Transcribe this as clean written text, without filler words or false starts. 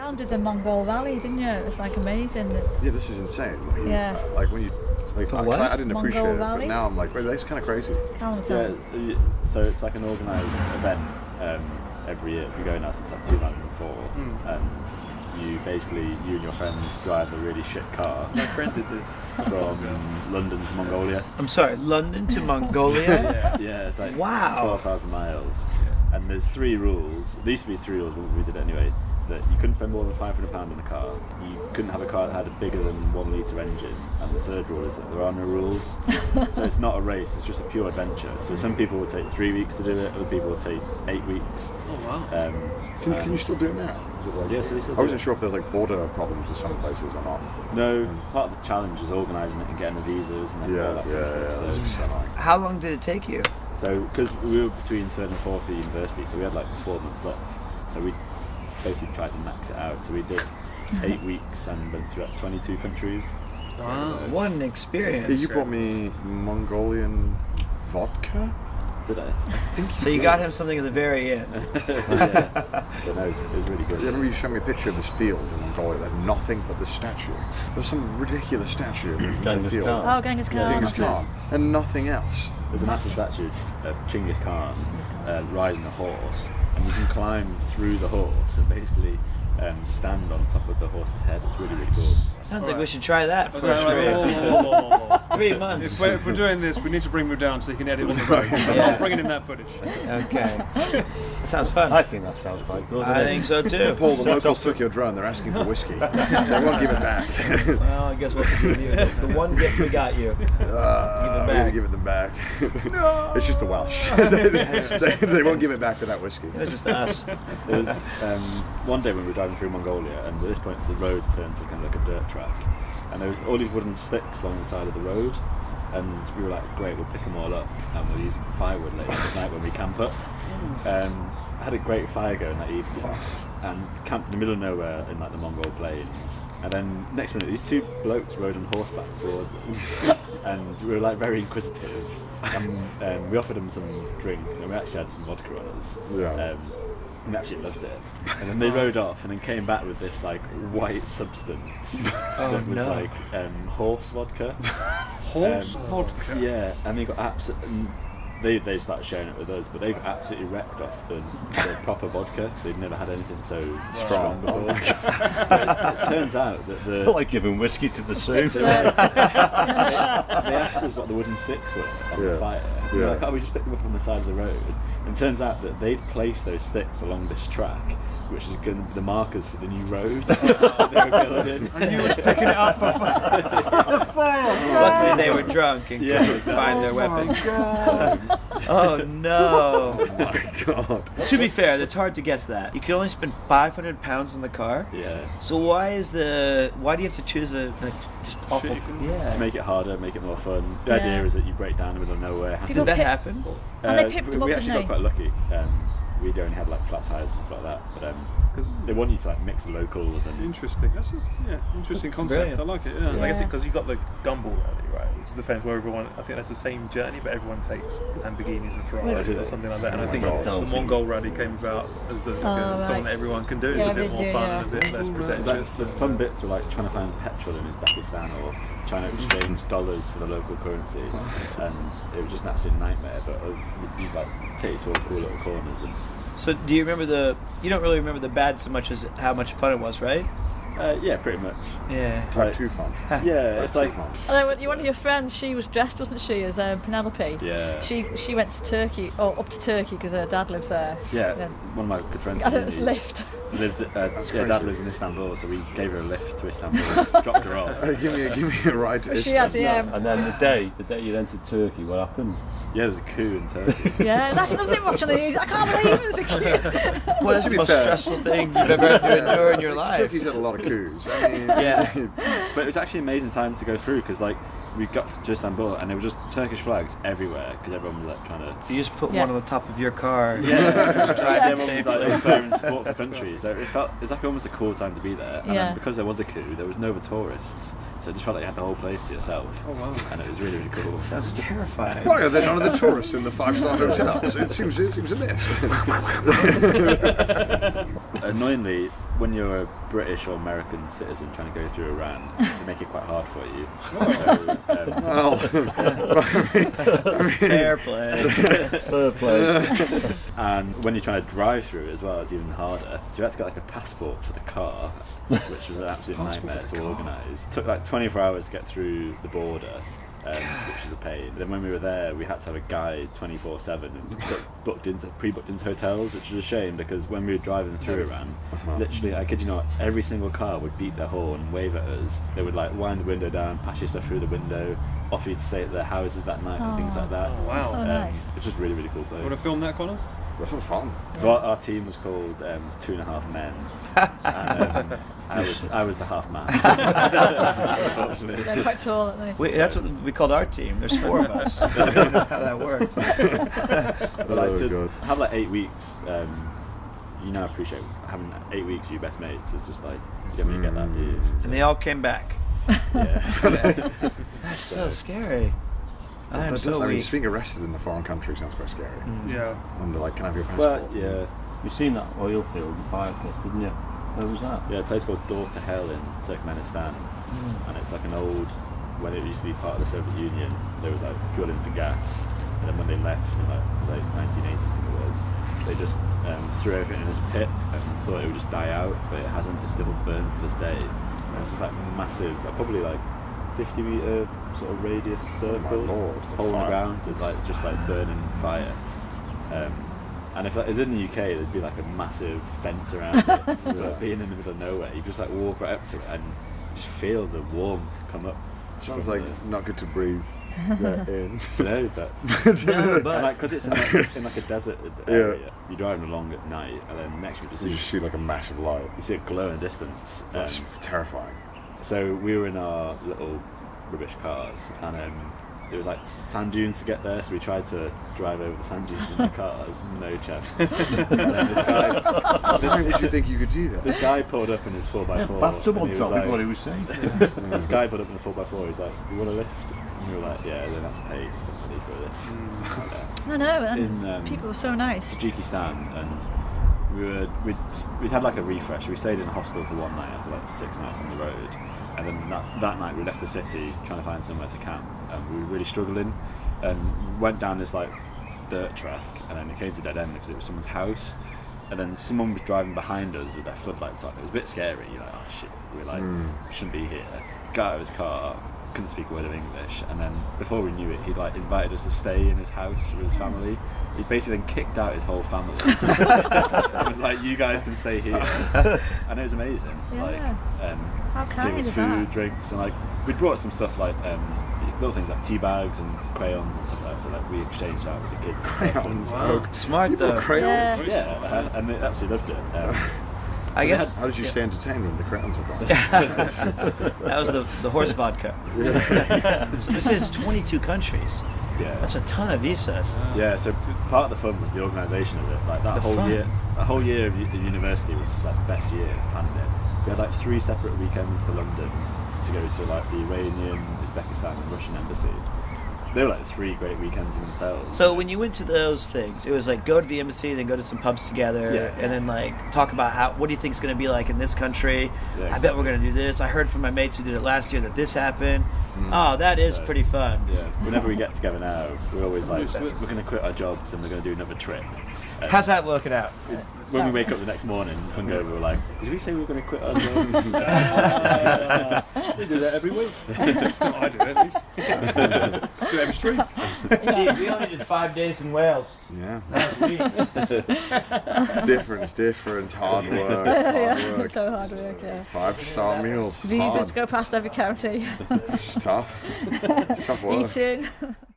Callum did the Mongol Rally, didn't you? It was like amazing. Yeah, this is insane. Yeah. Like when you, like, I didn't appreciate Mongol it, Rally? but now I'm like, wait, that's kind of crazy. Callum, tell me. So it's like an organised event every year. We go now since like 2004, and you and your friends drive a really shit car. My friend did this from London to Mongolia. I'm sorry, London to Mongolia? Yeah, it's like Wow. 12,000 miles. And there's 3 rules. There used to be 3 rules, but we did it anyway. That you couldn't spend more than £500 on a car. You couldn't have a car that had a bigger than 1 litre engine. And the third rule is that there are no rules. So it's not a race, it's just a pure adventure. So some people will take 3 weeks to do it, other people will take 8 weeks. Oh wow. Can you still do it now? Is it like, Yeah, so they still I wasn't sure if there's like border problems with some places or not. No, part of the challenge is organising it and getting the visas and then all that kind of stuff. That's just so annoying. How long did it take you? So, because we were between 3rd and 4th at university, so we had like 4 months off. So we basically tried to max it out. So we did 8 weeks and went through 22 countries. Wow, So, what an experience. Yeah, you brought me Mongolian vodka? did I? I think So you got him something at the very end. Yeah. But no, it was really good. I remember you showed me a picture of this field in Mongolia that had nothing but the statue. There was some ridiculous statue in the field. Oh, Genghis Khan. Genghis Khan. And nothing else. There's a massive statue of Genghis Khan riding a horse, and you can climb through the horse and basically stand on top of the horse's head. It's really, really cool. Sounds like we should try that for Whoa, a whoa. 3 months. If we're doing this, we need to bring him down so he can edit on the road. So I'm not bringing him that footage. Okay. That sounds fun. I think that sounds quite good. I think so too. Paul, the locals took your drone. They're asking for whiskey. They won't give it back. Well, I guess what to do with you. The one gift we got you. We're going to give it them back. No. It's just the Welsh. they won't give it back for that whiskey. It was just us. There was one day when we were driving through Mongolia, and at this point the road turned to kind of like a dirt track, and there was all these wooden sticks along the side of the road, and we were like, great, we'll pick them all up and we'll use them for firewood later tonight when we camp up. I had a great fire going that evening and camped in the middle of nowhere in like the Mongol plains, and then next minute these 2 blokes rode on horseback towards us and we were like very inquisitive, and we offered them some drink, and we actually had some vodka on us. And they actually loved it. And then they rode off and then came back with this like white substance that was like horse vodka. Horse vodka? Yeah, and they got absolutely... They started sharing it with us, but they got absolutely wrecked off the proper vodka, so they'd never had anything so strong before. But it turns out that the... Like giving whiskey to the Sioux. They asked us what the wooden sticks were on the fire. We were like, oh, we just picked them up on the side of the road. And it turns out that they'd placed those sticks along this track, which is going to be the markers for the new road that they were building. And you was picking it up for fun. Luckily they were drunk and couldn't find their weapons. Oh no! Oh my god! To be fair, it's hard to guess that. You can only spend £500 on the car. Yeah. So why do you have to choose a just awful? Yeah. To make it harder, make it more fun. The idea is that you break down in the middle of nowhere. Did that happen? And they picked them up, we didn't actually they? got quite lucky. We only had like flat tires and stuff like that, but because they want you to like mix locals and Interesting. That's interesting concept. Brilliant. I like it. Yeah. I guess because you've got the Gumball Rally, right? Which is the famous where everyone, I think that's the same journey, but everyone takes Lamborghinis and Ferraris or something like that. And I think the Mongol Rally came about as something that everyone can do. It's a bit more fun and a bit less pretentious. the fun bits were like trying to find petrol in Uzbekistan or trying to exchange dollars for the local currency, and it was just an absolute nightmare. But you'd like take you to all the cool little corners and. So do you remember you don't really remember the bad so much as how much fun it was, right? Yeah, pretty much. Yeah. Type 2 fun. Yeah, it's like... Although one of your friends, she was dressed, wasn't she, as Penelope? Yeah. She went to Turkey, or up to Turkey, because her dad lives there. Yeah, one of my good friends. I don't know, it's lift. Lives dad lives in Istanbul, so we gave her a lift to Istanbul, dropped her off. Give me a ride to She had the... And then the day you entered Turkey, what happened? Yeah, there was a coup in Turkey. Yeah, that's nothing much on the news. I can't believe it was a coup. What is the most stressful thing you've ever had to endure in your life? Turkey's had a lot of coups. I mean, Yeah. But it was actually an amazing time to go through, because like we got to Istanbul and there were just Turkish flags everywhere, because everyone was like trying to... You just put one on the top of your car. Yeah, Just drive everyone safely. was like declaring support for the country. So it's like almost a cool time to be there. And then because there was a coup, there was no other tourists, so it just felt like you had the whole place to yourself. Oh wow! And it was really, really cool. Sounds terrifying. why are there none of the tourists in the 5-star hotels? It seems a miss. Annoyingly, when you're a British or American citizen trying to go through Iran, they make it quite hard for you. So, Fair play. Fair play. and when you're trying to drive through it as well, it's even harder. So you had to get like a passport for the car, which was an absolute nightmare to organise. It took like 24 hours to get through the border. Which is a pain. Then when we were there, we had to have a guide 24/7 and pre-booked into hotels, which was a shame because when we were driving through Iran, literally, I kid you not, every single car would beat their horn, wave at us. They would like wind the window down, pass your stuff through the window, offer you to stay at their houses that night and things like that. Oh, wow. So nice. It's just really, really cool place. Want to film that, Connor? That sounds fun. So our team was called 2.5 Men. And, I was the half man. Unfortunately. They're quite tall, aren't they? That's what we called our team. There's 4 of us. I don't know how that worked. But like to God. have like 8 weeks, you now appreciate having 8 weeks with your best mates. It's just like you don't really get that, do you? So, And they all came back. yeah. That's so scary. I am so I mean, weak. just being arrested in a foreign country sounds quite scary. Yeah. And they're like, can I have your passport? Well, yeah. You seen that oil field, the fire pit, didn't you? Where was that? Yeah, a place called Door to Hell in Turkmenistan, and it's like an old, when it used to be part of the Soviet Union, there was like drilling for gas, and then when they left in like late 1980s, I think it was, they just threw everything in this pit and thought it would just die out, but it hasn't. It's still burned to this day. And it's just like massive, probably like 50-meter sort of radius circle, Lord, hole in the fire. ground, with like just like burning fire. And if that is in the UK, there'd be like a massive fence around it. But being in the middle of nowhere, you just like walk right up to it and just feel the warmth come up. Sounds from like not good to breathe in. No, but No, but like because it's in like a desert area, you're driving along at night, and then next to You just see like a massive light. you see a glow in the distance. That's terrifying. So we were in our little rubbish cars, and there was like sand dunes to get there, so we tried to drive over the sand dunes in the cars. No chance. And then Why would you think you could do that? this guy pulled up in his 4x4. Bathtub and on he was top, like- is what he was saying. This guy put up in a 4x4, he's like, you want a lift? And we were like, yeah, then have to pay somebody for a lift. I know, and In, people were so nice. Tajikistan, and we'd had like a refresh. We stayed in a hostel for one night after like 6 nights on the road, and then that night we left the city trying to find somewhere to camp, and we were really struggling, and went down this like dirt track, and then it came to dead end because it was someone's house, and then someone was driving behind us with their floodlights on. It was a bit scary. You're like, oh shit, we're like, we shouldn't be here. Got out of his car, couldn't speak a word of English, and then before we knew it, he'd like invited us to stay in his house with his family. He basically then kicked out his whole family. It was like, you guys can stay here, and it was amazing. Yeah. Like, How gave kind us is food, that? drinks, and like we brought some stuff like little things like tea bags and crayons and stuff like that. So like we exchanged that with the kids. Crayons. Wow. Smart though. Crayons? Yeah, and they absolutely loved it. I guess How did you stay entertained when the crayons were gone? that was the horse vodka. It's 22 countries. Yeah. That's a ton of visas. Yeah, so part of the fun was the organisation of it. Like that The whole fun. year of university was just like the best year planning it. We had like 3 separate weekends to London to go to like the Iranian, Uzbekistan, and Russian embassy. They were like 3 great weekends in themselves. So when you went to those things, it was like go to the embassy, then go to some pubs together, Yeah. and then like talk about what do you think is going to be like in this country. Yeah, I bet we're going to do this. I heard from my mates who did it last year that this happened. Mm. Oh, that is So- pretty fun. Yeah, whenever we get together now, we're always like, we're going to quit our jobs and we're going to do another trip. How's that working out? When we wake up the next morning, hungover, we're like, did we say we were going to quit our jobs? We do that every week. I do at least. Do it every street. We only did 5 days in Wales. Yeah. Last week. It's different. It's hard work. It's hard Yeah, work. so hard work, yeah. 5-star meals. Visas Hard. to go past every county. It's tough. It's tough work. Eating.